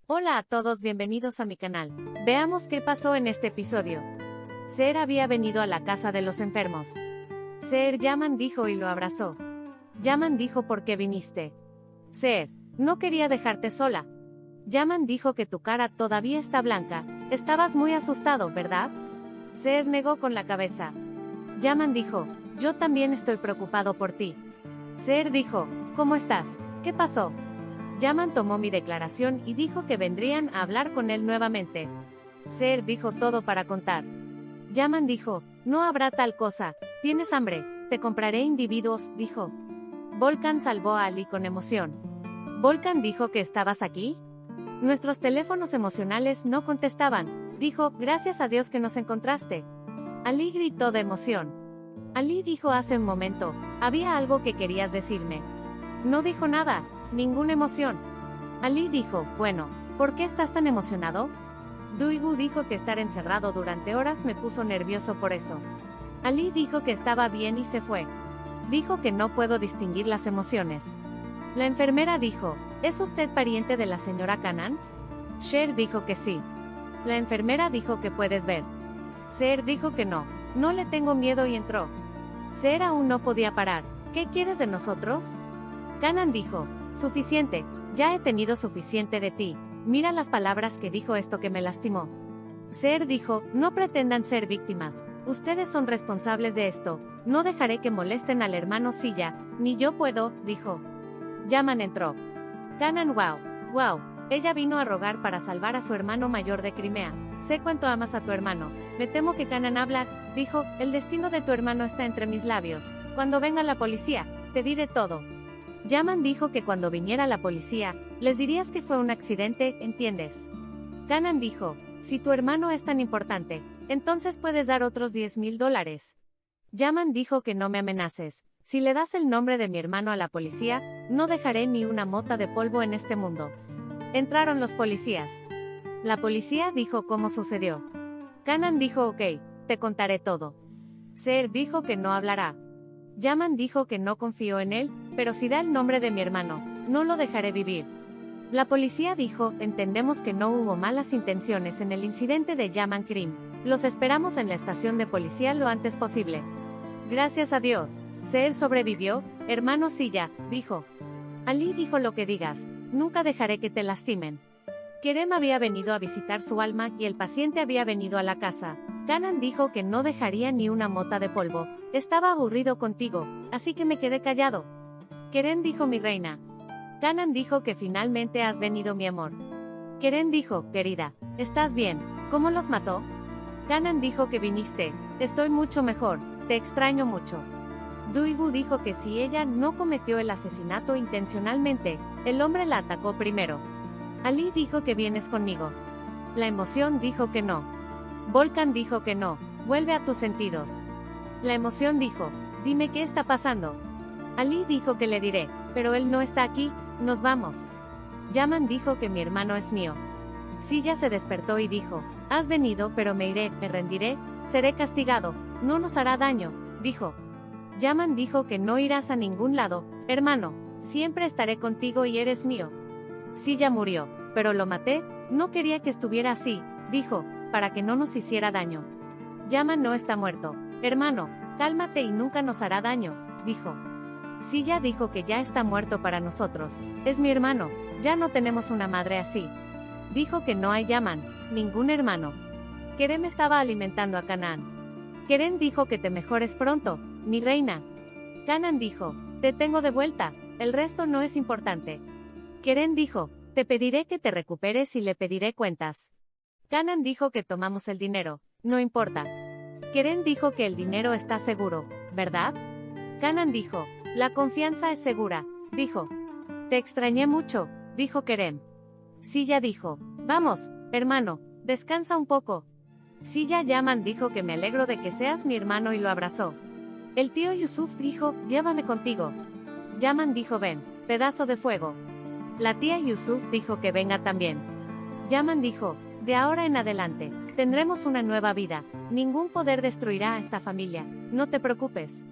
Hola a todos, bienvenidos a mi canal. Veamos qué pasó en este episodio. Ser había venido a la casa de los enfermos. Ser, Yaman dijo y lo abrazó. Yaman dijo, ¿por qué viniste? Ser, no quería dejarte sola. Yaman dijo que tu cara todavía está blanca, estabas muy asustado, ¿verdad? Ser negó con la cabeza. Yaman dijo, yo también estoy preocupado por ti. Ser dijo, ¿cómo estás? ¿Qué pasó? Yaman tomó mi declaración y dijo que vendrían a hablar con él nuevamente. Ser dijo todo para contar. Yaman dijo, no habrá tal cosa, tienes hambre, te compraré individuos, dijo. Volkan salvó a Ali con emoción. Volkan dijo que estabas aquí. Nuestros teléfonos emocionales no contestaban, dijo, gracias a Dios que nos encontraste. Ali gritó de emoción. Ali dijo hace un momento, había algo que querías decirme. No dijo nada, ninguna emoción. Ali dijo, bueno, ¿por qué estás tan emocionado? Duygu dijo que estar encerrado durante horas me puso nervioso por eso. Ali dijo que estaba bien y se fue. Dijo que no puedo distinguir las emociones. La enfermera dijo, ¿es usted pariente de la señora Kanan? Sher dijo que sí. La enfermera dijo que puedes ver. Ser dijo que no, no le tengo miedo y entró. Ser aún no podía parar, ¿qué quieres de nosotros? Kanan dijo, suficiente, ya he tenido suficiente de ti, mira las palabras que dijo esto que me lastimó. Ser dijo, no pretendan ser víctimas, ustedes son responsables de esto, no dejaré que molesten al hermano Silla, ni yo puedo, dijo. Yaman entró. Kanan, wow, ella vino a rogar para salvar a su hermano mayor de Crimea, sé cuánto amas a tu hermano, me temo que Kanan habla, dijo, el destino de tu hermano está entre mis labios, cuando venga la policía, te diré todo. Yaman dijo que cuando viniera la policía, les dirías que fue un accidente, ¿entiendes? Kanan dijo, si tu hermano es tan importante, entonces puedes dar otros $10,000. Yaman dijo que no me amenaces, si le das el nombre de mi hermano a la policía, no dejaré ni una mota de polvo en este mundo. Entraron los policías. La policía dijo cómo sucedió. Kanan dijo ok, te contaré todo. Ser dijo que no hablará. Yaman dijo que no confío en él, pero si da el nombre de mi hermano, no lo dejaré vivir. La policía dijo, entendemos que no hubo malas intenciones en el incidente de Yaman Krim. Los esperamos en la estación de policía lo antes posible. Gracias a Dios, Ser sobrevivió, hermano Silla, dijo. Ali dijo lo que digas, nunca dejaré que te lastimen. Kerem había venido a visitar su alma y el paciente había venido a la casa. Kanan dijo que no dejaría ni una mota de polvo, estaba aburrido contigo, así que me quedé callado. Kerem dijo mi reina. Kanan dijo que finalmente has venido mi amor. Kerem dijo, querida, ¿estás bien? ¿Cómo los mató? Kanan dijo que viniste, estoy mucho mejor, te extraño mucho. Duygu dijo que si ella no cometió el asesinato intencionalmente, el hombre la atacó primero. Ali dijo que vienes conmigo. La emoción dijo que no. Volkan dijo que no, vuelve a tus sentidos. La emoción dijo, dime qué está pasando. Ali dijo que le diré, pero él no está aquí, nos vamos. Yaman dijo que mi hermano es mío. Silla se despertó y dijo, has venido pero me iré, me rendiré, seré castigado, no nos hará daño, dijo. Yaman dijo que no irás a ningún lado, hermano, siempre estaré contigo y eres mío. Silla murió, pero lo maté, no quería que estuviera así, dijo, para que no nos hiciera daño. Yaman no está muerto, hermano, cálmate y nunca nos hará daño, dijo. Silla dijo que ya está muerto para nosotros, es mi hermano, ya no tenemos una madre así. Dijo que no hay Yaman, ningún hermano. Kerem estaba alimentando a Kanan. Kerem dijo que te mejores pronto, mi reina. Kanan dijo, te tengo de vuelta, el resto no es importante. Kerem dijo, te pediré que te recuperes y le pediré cuentas. Kanan dijo que tomamos el dinero, no importa. Kerem dijo que el dinero está seguro, ¿verdad? Kanan dijo, la confianza es segura, dijo. Te extrañé mucho, dijo Kerem. Silla dijo, vamos, hermano, descansa un poco. Silla Yaman dijo que me alegro de que seas mi hermano y lo abrazó. El tío Yusuf dijo, llévame contigo. Yaman dijo ven, pedazo de fuego. La tía Yusuf dijo que venga también. Yaman dijo, de ahora en adelante, tendremos una nueva vida, ningún poder destruirá a esta familia, no te preocupes.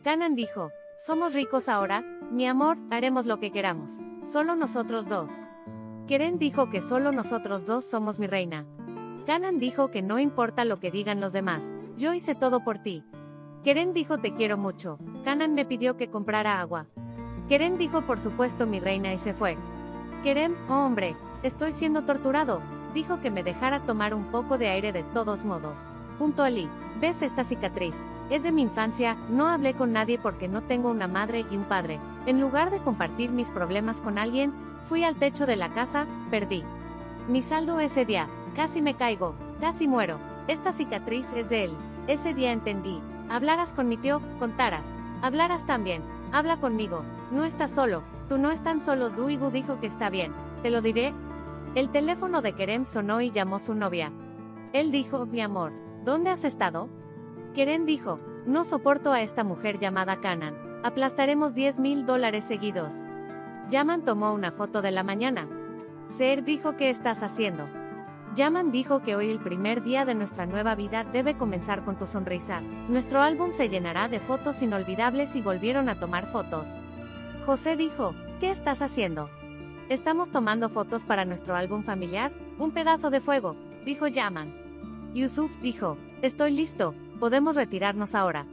Kanan dijo, Somos ricos ahora, mi amor, haremos lo que queramos. Solo nosotros dos. Keren dijo que solo nosotros dos somos mi reina. Kanan dijo que no importa lo que digan los demás, yo hice todo por ti. Keren dijo te quiero mucho. Kanan me pidió que comprara agua. Keren dijo por supuesto mi reina y se fue. Keren, oh hombre, estoy siendo torturado, dijo que me dejara tomar un poco de aire de todos modos. Ali, ¿ves esta cicatriz? Es de mi infancia, no hablé con nadie porque no tengo una madre y un padre. En lugar de compartir mis problemas con alguien, fui al techo de la casa, perdí mi saldo ese día, casi me caigo, casi muero. Esta cicatriz es de él. Ese día entendí. Hablaras con mi tío, contaras. Hablaras también. Habla conmigo. No estás solo. Tú no están solos. Duigu dijo que está bien. Te lo diré. El teléfono de Keren sonó y llamó su novia. Él dijo, mi amor, ¿dónde has estado? Keren dijo, no soporto a esta mujer llamada Kanan. Aplastaremos $10,000 seguidos. Yaman tomó una foto de la mañana. Seher dijo, ¿qué estás haciendo? Yaman dijo que hoy el primer día de nuestra nueva vida debe comenzar con tu sonrisa. Nuestro álbum se llenará de fotos inolvidables y volvieron a tomar fotos. José dijo, ¿qué estás haciendo? Estamos tomando fotos para nuestro álbum familiar, un pedazo de fuego, dijo Yaman. Yusuf dijo, estoy listo, podemos retirarnos ahora.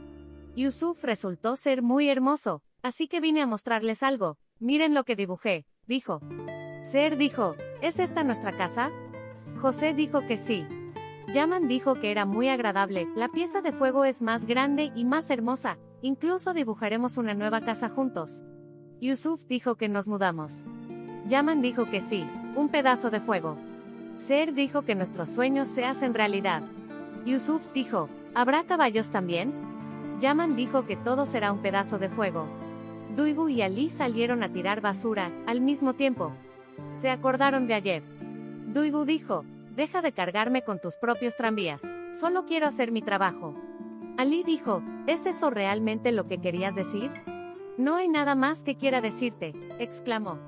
Yusuf resultó ser muy hermoso, así que vine a mostrarles algo, miren lo que dibujé, dijo. Seher dijo, ¿es esta nuestra casa? José dijo que sí. Yaman dijo que era muy agradable, la pieza de fuego es más grande y más hermosa, incluso dibujaremos una nueva casa juntos. Yusuf dijo que nos mudamos. Yaman dijo que sí, un pedazo de fuego. Seher dijo que nuestros sueños se hacen realidad. Yusuf dijo, ¿habrá caballos también? Yaman dijo que todo será un pedazo de fuego. Duigu y Ali salieron a tirar basura, al mismo tiempo. Se acordaron de ayer. Duigu dijo, deja de cargarme con tus propios tranvías, solo quiero hacer mi trabajo. Ali dijo, ¿es eso realmente lo que querías decir? No hay nada más que quiera decirte, exclamó.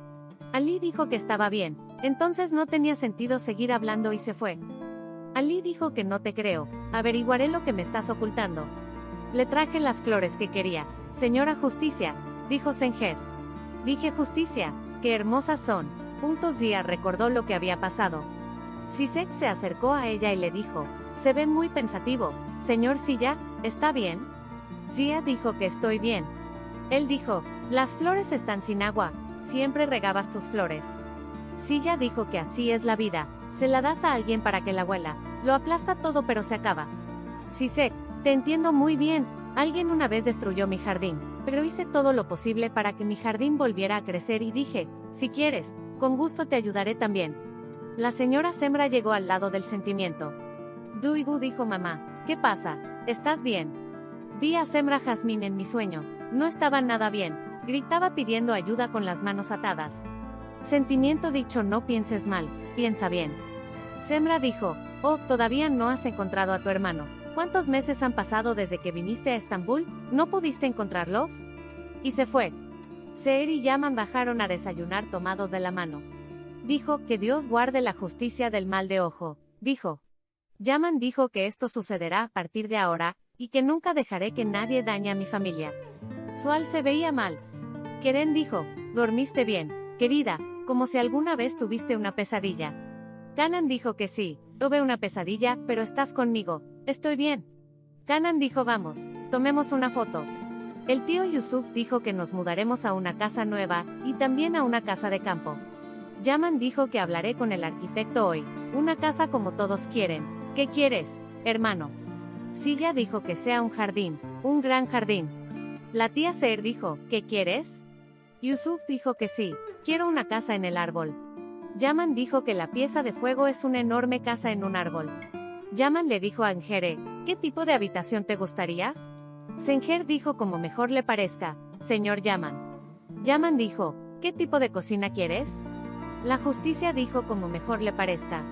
Ali dijo que estaba bien, entonces no tenía sentido seguir hablando y se fue. Ali dijo que no te creo, averiguaré lo que me estás ocultando. Le traje las flores que quería, señora Justicia, dijo Senjer. Dije justicia, qué hermosas son. Zia recordó lo que había pasado. Sisek se acercó a ella y le dijo, se ve muy pensativo, señor Silla, ¿está bien? Zia dijo que estoy bien. Él dijo, las flores están sin agua, siempre regabas tus flores. Silla dijo que así es la vida, se la das a alguien para que la huela, lo aplasta todo pero se acaba. Sisek, te entiendo muy bien, alguien una vez destruyó mi jardín, pero hice todo lo posible para que mi jardín volviera a crecer y dije, si quieres, con gusto te ayudaré también. La señora Semra llegó al lado del sentimiento. Duigu dijo mamá, ¿qué pasa? ¿Estás bien? Vi a Semra Jazmín en mi sueño, no estaba nada bien, gritaba pidiendo ayuda con las manos atadas. Sentimiento dicho no pienses mal, piensa bien. Semra dijo, oh, todavía no has encontrado a tu hermano. ¿Cuántos meses han pasado desde que viniste a Estambul? ¿No pudiste encontrarlos? Y se fue. Seher y Yaman bajaron a desayunar tomados de la mano. Dijo, que Dios guarde la justicia del mal de ojo, dijo. Yaman dijo que esto sucederá a partir de ahora, y que nunca dejaré que nadie dañe a mi familia. Sual se veía mal. Keren dijo, dormiste bien, querida, como si alguna vez tuviste una pesadilla. Kanan dijo que sí, tuve una pesadilla, pero estás conmigo, estoy bien. Kanan dijo vamos, tomemos una foto. El tío Yusuf dijo que nos mudaremos a una casa nueva, y también a una casa de campo. Yaman dijo que hablaré con el arquitecto hoy, una casa como todos quieren. ¿Qué quieres, hermano? Silla dijo que sea un jardín, un gran jardín. La tía Seher dijo, ¿qué quieres? Yusuf dijo que sí, quiero una casa en el árbol. Yaman dijo que la pieza de fuego es una enorme casa en un árbol. Yaman le dijo a Engere, ¿qué tipo de habitación te gustaría? Senjer dijo como mejor le parezca, señor Yaman. Yaman dijo, ¿qué tipo de cocina quieres? La justicia dijo como mejor le parezca.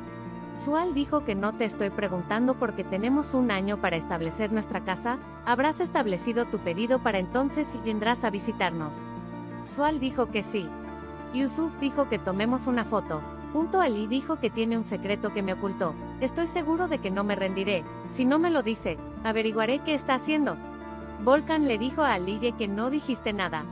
Sual dijo que no te estoy preguntando porque tenemos un año para establecer nuestra casa, habrás establecido tu pedido para entonces y vendrás a visitarnos. Sual dijo que sí. Yusuf dijo que tomemos una foto. Ali dijo que tiene un secreto que me ocultó, estoy seguro de que no me rendiré, si no me lo dice, averiguaré qué está haciendo. Volkan le dijo a Alille que no dijiste nada.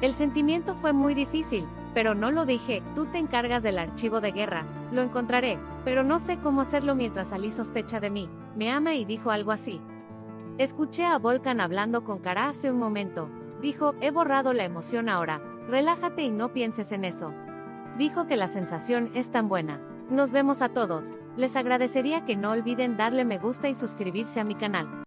El sentimiento fue muy difícil, pero no lo dije, tú te encargas del archivo de guerra, lo encontraré, pero no sé cómo hacerlo mientras Ali sospecha de mí, me ama y dijo algo así. Escuché a Volkan hablando con Kara hace un momento, dijo, he borrado la emoción ahora, relájate y no pienses en eso. Dijo que la sensación es tan buena. Nos vemos a todos, les agradecería que no olviden darle me gusta y suscribirse a mi canal.